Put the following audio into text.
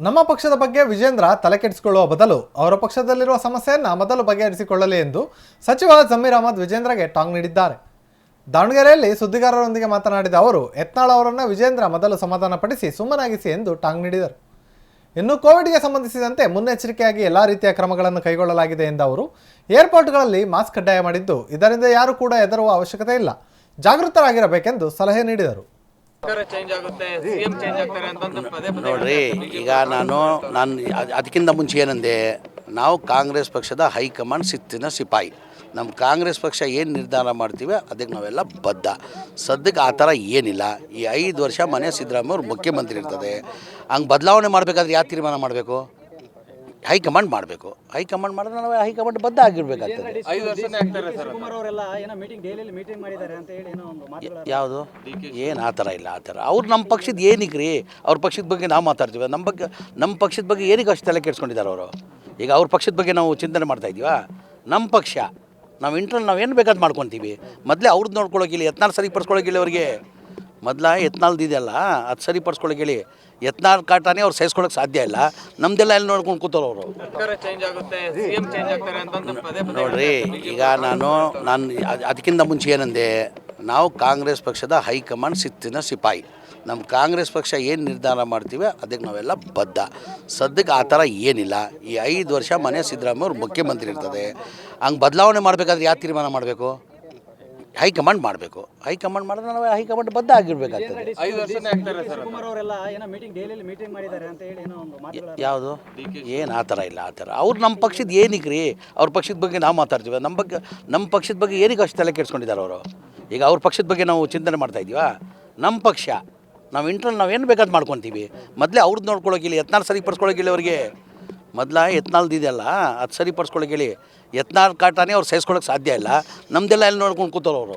ನಮ್ಮ ಪಕ್ಷದ ಬಗ್ಗೆ ವಿಜೇಂದ್ರ ತಲೆಕೆಡಿಸಿಕೊಳ್ಳುವ ಬದಲು ಅವರ ಪಕ್ಷದಲ್ಲಿರುವ ಸಮಸ್ಯೆಯನ್ನು ಮೊದಲು ಬಗೆಹರಿಸಿಕೊಳ್ಳಲಿ ಎಂದು ಸಚಿವ ಜಮೀರ್ ಅಹಮದ್ ವಿಜೇಂದ್ರಗೆ ಟಾಂಗ್ ನೀಡಿದ್ದಾರೆ. ದಾವಣಗೆರೆಯಲ್ಲಿ ಸುದ್ದಿಗಾರರೊಂದಿಗೆ ಮಾತನಾಡಿದ ಅವರು ಯತ್ನಾಳ್ ಅವರನ್ನು ವಿಜೇಂದ್ರ ಮೊದಲು ಸಮಾಧಾನಪಡಿಸಿ ಸುಮ್ಮನಾಗಿಸಿ ಎಂದು ಟಾಂಗ್ ನೀಡಿದರು. ಇನ್ನು ಕೋವಿಡ್ಗೆ ಸಂಬಂಧಿಸಿದಂತೆ ಮುನ್ನೆಚ್ಚರಿಕೆಯಾಗಿ ಎಲ್ಲ ರೀತಿಯ ಕ್ರಮಗಳನ್ನು ಕೈಗೊಳ್ಳಲಾಗಿದೆ ಎಂದ ಅವರು ಏರ್ಪೋರ್ಟ್ಗಳಲ್ಲಿ ಮಾಸ್ಕ್ ಕಡ್ಡಾಯ ಮಾಡಿದ್ದು ಇದರಿಂದ ಯಾರು ಕೂಡ ಹೆದರುವ ಅವಶ್ಯಕತೆ ಇಲ್ಲ, ಜಾಗೃತರಾಗಿರಬೇಕೆಂದು ಸಲಹೆ ನೀಡಿದರು. ನೋಡ್ರಿ, ಈಗ ನಾನು ಅದಕ್ಕಿಂತ ಮುಂಚೆ ಏನಂದೆ, ನಾವು ಕಾಂಗ್ರೆಸ್ ಪಕ್ಷದ ಹೈಕಮಾಂಡ್ ಸಿತ್ತಿನ ಸಿಪಾಯಿ. ನಮ್ಮ ಕಾಂಗ್ರೆಸ್ ಪಕ್ಷ ಏನು ನಿರ್ಧಾರ ಮಾಡ್ತೀವಿ ಅದಕ್ಕೆ ನಾವೆಲ್ಲ ಬದ್ಧ. ಸದ್ಯಕ್ಕೆ ಆ ಥರ ಏನಿಲ್ಲ. ಈ 5 ವರ್ಷ ಮನೆ ಸಿದ್ದರಾಮಯ್ಯ ಅವರು ಮುಖ್ಯಮಂತ್ರಿ ಇರ್ತದೆ. ಹಂಗೆ ಬದಲಾವಣೆ ಮಾಡಬೇಕಾದ್ರೆ ಯಾವ ತೀರ್ಮಾನ ಮಾಡಬೇಕು? ಹೈಕಮಾಂಡ್ ಮಾಡಬೇಕು. ಹೈಕಮಾಂಡ್ ಮಾಡಿದ್ರೆ ನಾವು ಹೈಕಮಾಂಡ್ ಬದ್ಧ ಆಗಿರ್ಬೇಕಾಗ್ತದೆ. ಯಾವುದು ಏನು ಆ ಥರ ಇಲ್ಲ. ಆ ಥರ ಅವ್ರು ನಮ್ಮ ಪಕ್ಷದ ಏನಕ್ಕೆ ರೀ, ಅವ್ರ ಪಕ್ಷದ ಬಗ್ಗೆ ನಾವು ಮಾತಾಡ್ತೀವಿ. ನಮ್ಮ ಪಕ್ಷದ ಬಗ್ಗೆ ಏನಕ್ಕೆ ಅಷ್ಟು ತಲೆ ಕೆಡಿಸ್ಕೊಂಡಿದ್ದಾರೆ ಅವರು? ಈಗ ಅವ್ರ ಪಕ್ಷದ ಬಗ್ಗೆ ನಾವು ಚಿಂತನೆ ಮಾಡ್ತಾಯಿದ್ದೀವ. ನಮ್ಮ ಪಕ್ಷ ನಾವು ನಾವು ಏನು ಬೇಕಾದ್ರು ಮಾಡ್ಕೊತೀವಿ. ಮೊದಲೇ ಅವ್ರದ್ದು ನೋಡ್ಕೊಳ್ಳೋಗಿಲ್ಲ, ಯತ್ನಾಳ್ ಸರಿಪಡಿಸ್ಕೊಳ್ಳೋಗಿಲ್ಲ ಅವ್ರಿಗೆ. ಯತ್ನಾಳ್ದು ಇದೆಯಲ್ಲ ಅದು ಸರಿಪಡಿಸ್ಕೊಳ್ಳೋಗಿಲ್ಲ. ಯತ್ನಾಳ್ ಕಾಟಾನೇ ಅವ್ರು ಸಹಿಸ್ಕೊಳ್ಳೋಕೆ ಸಾಧ್ಯ ಇಲ್ಲ. ನಮ್ದೆಲ್ಲ ಎಲ್ಲಿ ನೋಡ್ಕೊಂಡು ಕೂತವ್ರು ಅವರು. ನೋಡ್ರಿ, ಈಗ ನಾನು ಅದಕ್ಕಿಂತ ಮುಂಚೆ ಏನಂದೆ, ನಾವು ಕಾಂಗ್ರೆಸ್ ಪಕ್ಷದ ಹೈಕಮಾಂಡ್ ಸಿತ್ತಿನ ಸಿಪಾಯಿ. ನಮ್ಮ ಕಾಂಗ್ರೆಸ್ ಪಕ್ಷ ಏನು ನಿರ್ಧಾರ ಮಾಡ್ತೀವಿ ಅದಕ್ಕೆ ನಾವೆಲ್ಲ ಬದ್ಧ. ಸದ್ಯಕ್ಕೆ ಆ ಥರ ಏನಿಲ್ಲ. ಈ 5 ವರ್ಷ ಮನೆ ಸಿದ್ದರಾಮಯ್ಯ ಅವರು ಮುಖ್ಯಮಂತ್ರಿ ಇರ್ತದೆ. ಹಂಗೆ ಬದಲಾವಣೆ ಮಾಡಬೇಕಾದ್ರೆ ಯಾವ ತೀರ್ಮಾನ ಮಾಡಬೇಕು? ಹೈಕಮಾಂಡ್ ಮಾಡಬೇಕು. ಹೈಕಮಾಂಡ್ ಮಾಡಿದ್ರೆ ನಾವು ಹೈಕಮಾಂಡ್ ಬದ್ಧ ಆಗಿರ್ಬೇಕಾಗ್ತದೆ. ಯಾವುದು ಏನು ಆ ಥರ ಇಲ್ಲ. ಆ ಥರ ಅವ್ರು ನಮ್ಮ ಪಕ್ಷದ ಏನಕ್ಕೆ ರೀ, ಅವ್ರ ಪಕ್ಷದ ಬಗ್ಗೆ ನಾವು ಮಾತಾಡ್ತೀವಿ. ನಮ್ಮ ಪಕ್ಷದ ಬಗ್ಗೆ ಏನಕ್ಕೆ ಅಷ್ಟು ತಲೆ ಕೆಡಿಸ್ಕೊಂಡಿದ್ದಾರೆ ಅವರು? ಈಗ ಅವ್ರ ಪಕ್ಷದ ಬಗ್ಗೆ ನಾವು ಚಿಂತನೆ ಮಾಡ್ತಾಯಿದ್ದೀವ. ನಮ್ಮ ಪಕ್ಷ ನಾವು ಏನು ಬೇಕಾದ್ರು ಮಾಡ್ಕೊತೀವಿ. ಮೊದಲೇ ಅವ್ರದ್ದು ನೋಡ್ಕೊಳ್ಳೋಗಿಲ್ಲ, ಯತ್ನಾಳ್ ಸರಿಪಡಿಸ್ಕೊಳ್ಳೋಗಿಲ್ಲ ಅವ್ರಿಗೆ. ಯತ್ನಾಳ್ದು ಇದೆಯಲ್ಲ ಅದು ಸರಿಪಡಿಸ್ಕೊಳ್ಳೋಗಿಲ್ಲ. ಯತ್ನಾಳ್ ಕಾಟಾನೇ ಅವ್ರು ಸಹಿಸ್ಕೊಳ್ಳೋಕೆ ಸಾಧ್ಯ ಇಲ್ಲ. ನಮ್ದೆಲ್ಲ ಎಲ್ಲಿ ನೋಡ್ಕೊಂಡು ಕೂತವ್ರು ಅವರು.